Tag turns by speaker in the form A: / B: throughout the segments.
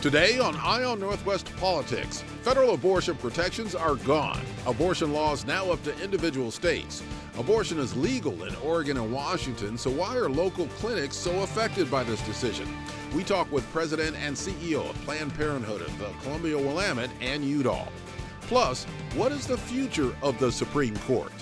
A: Today on Eye on Northwest Politics, federal abortion protections are gone. Abortion laws now up to individual states. Abortion is legal in Oregon and Washington, so why are local clinics so affected by this decision? We talk with President and CEO of Planned Parenthood of the Columbia-Willamette, Ann Udall. Plus, what is the future of the Supreme Court?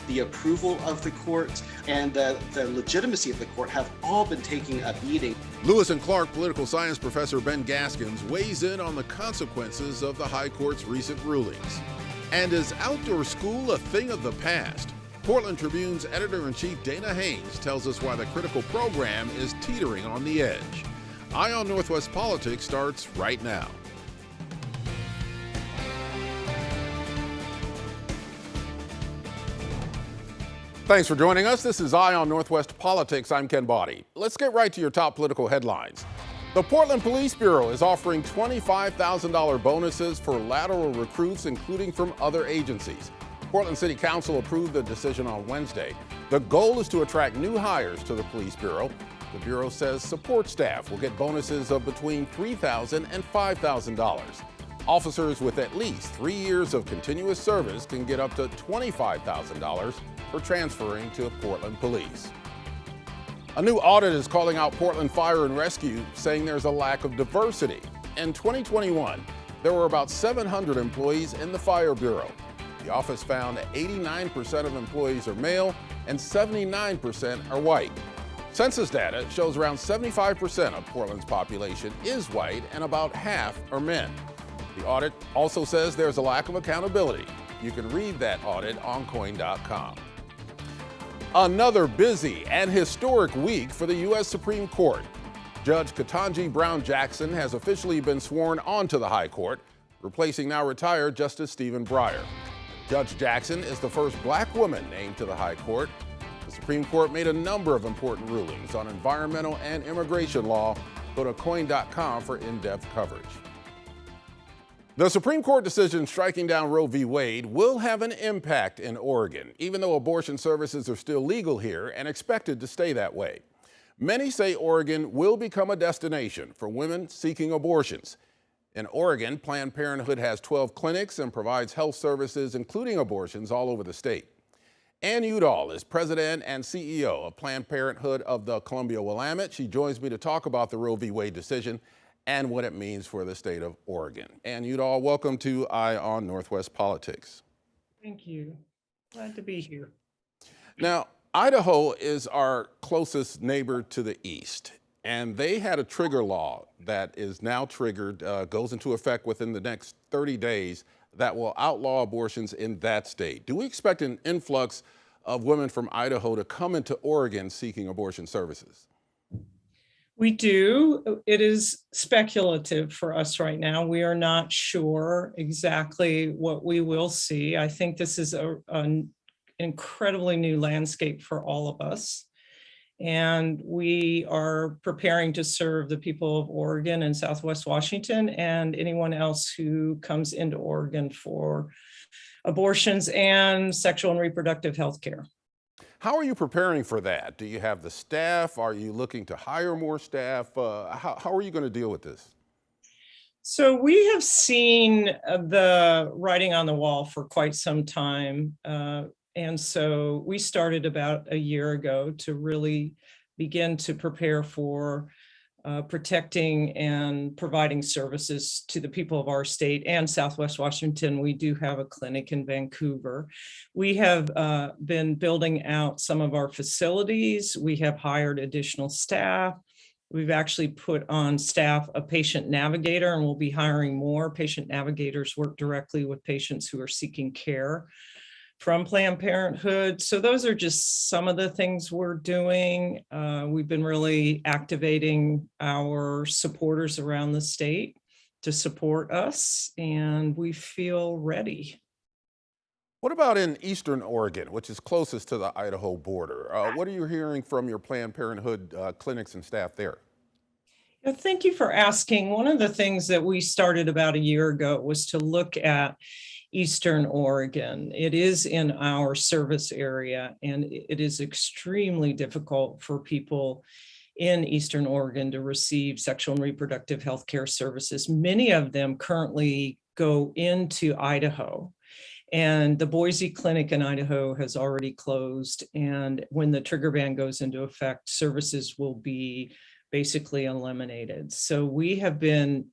B: The approval of the court and the legitimacy of the court have all been taking a beating.
A: Lewis and Clark political science professor Ben Gaskins weighs in on the consequences of the High Court's recent rulings. And is outdoor school a thing of the past? Portland Tribune's editor-in-chief Dana Haynes tells us why the critical program is teetering on the edge. Eye on Northwest Politics starts right now. Thanks for joining us. This is Eye on Northwest Politics. I'm Ken Body. Let's get right to your top political headlines. The Portland Police Bureau is offering $25,000 bonuses for lateral recruits, including from other agencies. Portland City Council approved the decision on Wednesday. The goal is to attract new hires to the Police Bureau. The Bureau says support staff will get bonuses of between $3,000 and $5,000. Officers with at least 3 years of continuous service can get up to $25,000 for transferring to Portland Police. A new audit is calling out Portland Fire and Rescue, saying there's a lack of diversity. In 2021, there were about 700 employees in the Fire Bureau. The office found that 89% of employees are male and 79% are white. Census data shows around 75% of Portland's population is white and about half are men. The audit also says there's a lack of accountability. You can read that audit on coin.com. Another busy and historic week for the U.S. Supreme Court. Judge Ketanji Brown Jackson has officially been sworn onto the High Court, replacing now retired Justice Stephen Breyer. Judge Jackson is the first black woman named to the High Court. The Supreme Court made a number of important rulings on environmental and immigration law. Go to coin.com for in-depth coverage. The Supreme Court decision striking down Roe v. Wade will have an impact in Oregon, even though abortion services are still legal here and expected to stay that way. Many say Oregon will become a destination for women seeking abortions. In Oregon, Planned Parenthood has 12 clinics and provides health services, including abortions, all over the state. Ann Udall is president and CEO of Planned Parenthood of the Columbia-Willamette. She joins me to talk about the Roe v. Wade decision and what it means for the state of Oregon. Ann Udall, welcome to Eye on Northwest Politics.
C: Thank you. Glad to be here.
A: Now, Idaho is our closest neighbor to the east, and they had a trigger law that is now triggered, goes into effect within the next 30 days, that will outlaw abortions in that state. Do we expect an influx of women from Idaho to come into Oregon seeking abortion services?
C: We do. It is speculative for us right now. We are not sure exactly what we will see. I think this is an incredibly new landscape for all of us. And we are preparing to serve the people of Oregon and Southwest Washington and anyone else who comes into Oregon for abortions and sexual and reproductive health care.
A: How are you preparing for that? Do you have the staff? Are you looking to hire more staff? How are you going to deal with this?
C: So we have seen the writing on the wall for quite some time. And so we started about a year ago to really begin to prepare for protecting and providing services to the people of our state and Southwest Washington. We do have a clinic in Vancouver. We have been building out some of our facilities. We have hired additional staff. We've actually put on staff a patient navigator, and we'll be hiring more. Patient navigators work directly with patients who are seeking care from Planned Parenthood. So those are just some of the things we're doing. We've been really activating our supporters around the state to support us, and we feel ready.
A: What about in Eastern Oregon, which is closest to the Idaho border? What are you hearing from your Planned Parenthood clinics and staff there?
C: Thank you for asking. One of the things that we started about a year ago was to look at Eastern Oregon. It is in our service area, and it is extremely difficult for people in Eastern Oregon to receive sexual and reproductive health care services. Many of them currently go into Idaho. And the Boise Clinic in Idaho has already closed. And when the trigger ban goes into effect, services will be basically eliminated. So we have been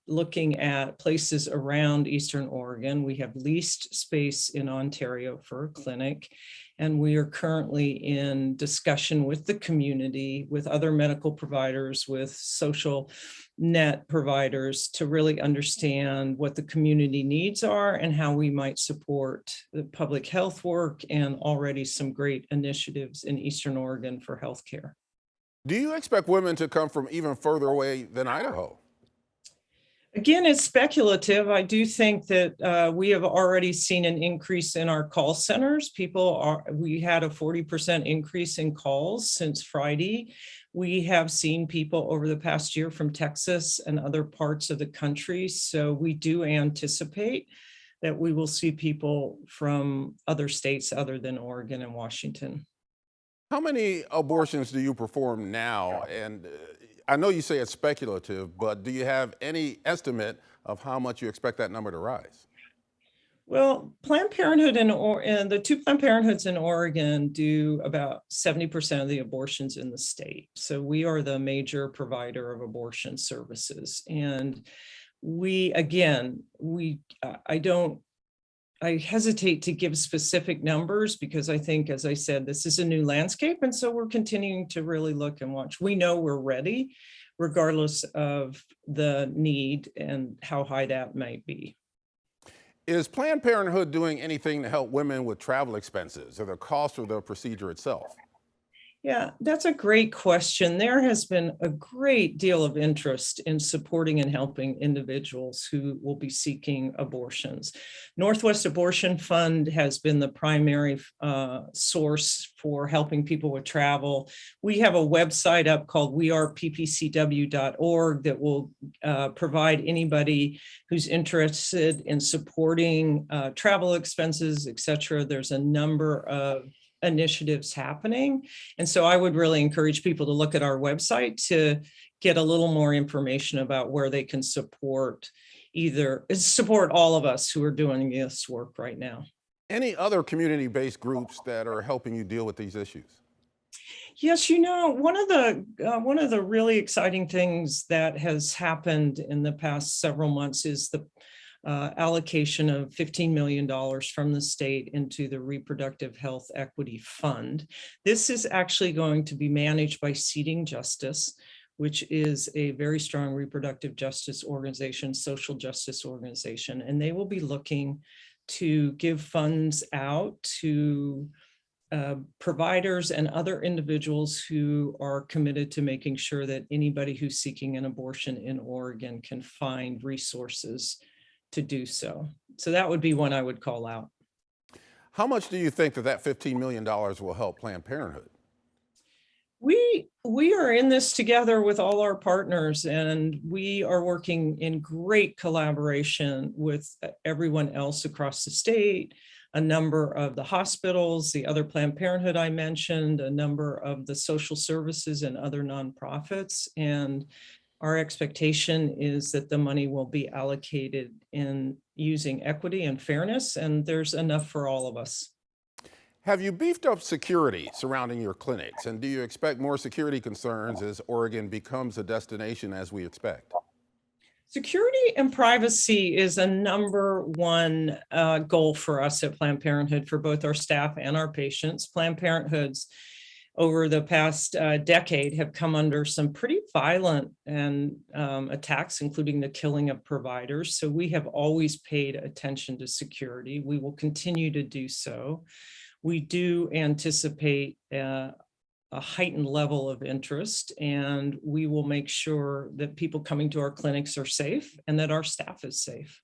C: looking at places around Eastern Oregon. We have leased space in Ontario for a clinic. And we are currently in discussion with the community, with other medical providers, with social net providers to really understand what the community needs are and how we might support the public health work and already some great initiatives in Eastern Oregon for healthcare.
A: Do you expect women to come from even further away than Idaho?
C: Again, it's speculative. I do think that we have already seen an increase in our call centers. We had a 40% increase in calls since Friday. We have seen people over the past year from Texas and other parts of the country. So we do anticipate that we will see people from other states other than Oregon and Washington.
A: How many abortions do you perform now? And I know you say it's speculative, but do you have any estimate of how much you expect that number to rise?
C: Well, Planned Parenthood and the two Planned Parenthoods in Oregon do about 70% of the abortions in the state. So we are the major provider of abortion services. And I hesitate to give specific numbers because I think, as I said, this is a new landscape. And so we're continuing to really look and watch. We know we're ready, regardless of the need and how high that might be.
A: Is Planned Parenthood doing anything to help women with travel expenses or the cost of the procedure itself?
C: Yeah, that's a great question. There has been a great deal of interest in supporting and helping individuals who will be seeking abortions. Northwest Abortion Fund has been the primary source for helping people with travel. We have a website up called weareppcw.org that will provide anybody who's interested in supporting travel expenses, et cetera. There's a number of initiatives happening. And so I would really encourage people to look at our website to get a little more information about where they can support all of us who are doing this work right now.
A: Any other community-based groups that are helping you deal with these issues?
C: Yes, one of the really exciting things that has happened in the past several months is the allocation of $15 million from the state into the Reproductive Health Equity Fund. This is actually going to be managed by Seating Justice, which is a very strong reproductive justice organization, social justice organization, and they will be looking to give funds out to providers and other individuals who are committed to making sure that anybody who's seeking an abortion in Oregon can find resources to do so. So that would be one I would call out.
A: How much do you think that $15 million will help Planned Parenthood?
C: We are in this together with all our partners, and we are working in great collaboration with everyone else across the state, a number of the hospitals, the other Planned Parenthood I mentioned, a number of the social services and other nonprofits. And our expectation is that the money will be allocated in using equity and fairness, and there's enough for all of us.
A: Have you beefed up security surrounding your clinics, and do you expect more security concerns as Oregon becomes a destination as we expect?
C: Security and privacy is a number one goal for us at Planned Parenthood for both our staff and our patients. Planned Parenthoods over the past decade have come under some pretty violent attacks, including the killing of providers. So we have always paid attention to security. We will continue to do so. We do anticipate a heightened level of interest, and we will make sure that people coming to our clinics are safe and that our staff is safe.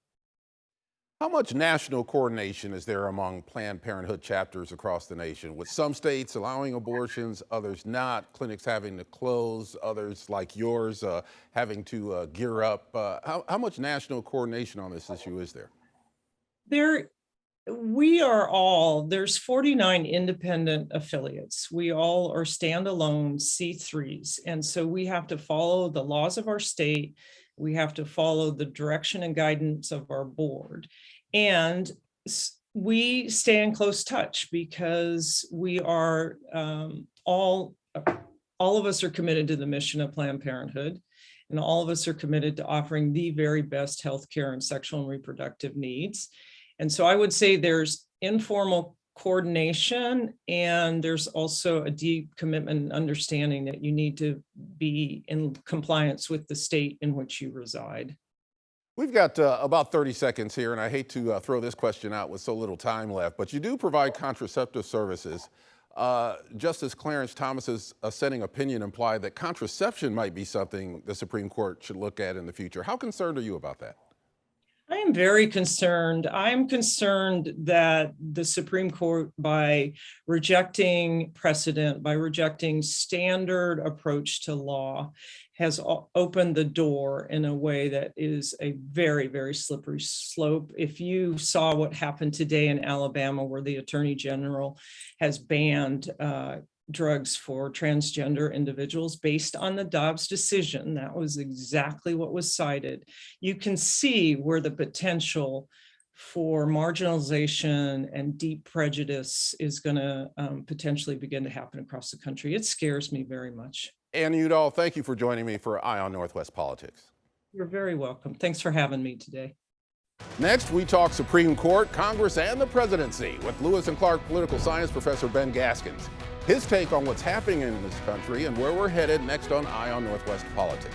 A: How much national coordination is there among Planned Parenthood chapters across the nation, with some states allowing abortions, others not, clinics having to close, others like yours having to gear up? How much national coordination on this issue is there?
C: There's 49 independent affiliates. We all are standalone C3s. And so we have to follow the laws of our state. We have to follow the direction and guidance of our board. And we stay in close touch because we are all of us are committed to the mission of Planned Parenthood. And all of us are committed to offering the very best healthcare and sexual and reproductive needs. And so I would say there's informal coordination, and there's also a deep commitment and understanding that you need to be in compliance with the state in which you reside.
A: We've got about 30 seconds here, and I hate to throw this question out with so little time left, but you do provide contraceptive services. Justice Clarence Thomas's assenting opinion implied that contraception might be something the Supreme Court should look at in the future. How concerned are you about that?
C: I am very concerned. I'm concerned that the Supreme Court, by rejecting precedent, by rejecting standard approach to law, has opened the door in a way that is a very, very slippery slope. If you saw what happened today in Alabama, where the Attorney General has banned drugs for transgender individuals based on the Dobbs decision, that was exactly what was cited. You can see where the potential for marginalization and deep prejudice is going to potentially begin to happen across the country. It scares me very much.
A: Ann Udall, thank you for joining me for Eye on Northwest Politics.
C: You're very welcome. Thanks for having me today.
A: Next, we talk Supreme Court, Congress, and the presidency with Lewis and Clark political science professor Ben Gaskins. His take on what's happening in this country and where we're headed next on Eye on Northwest Politics.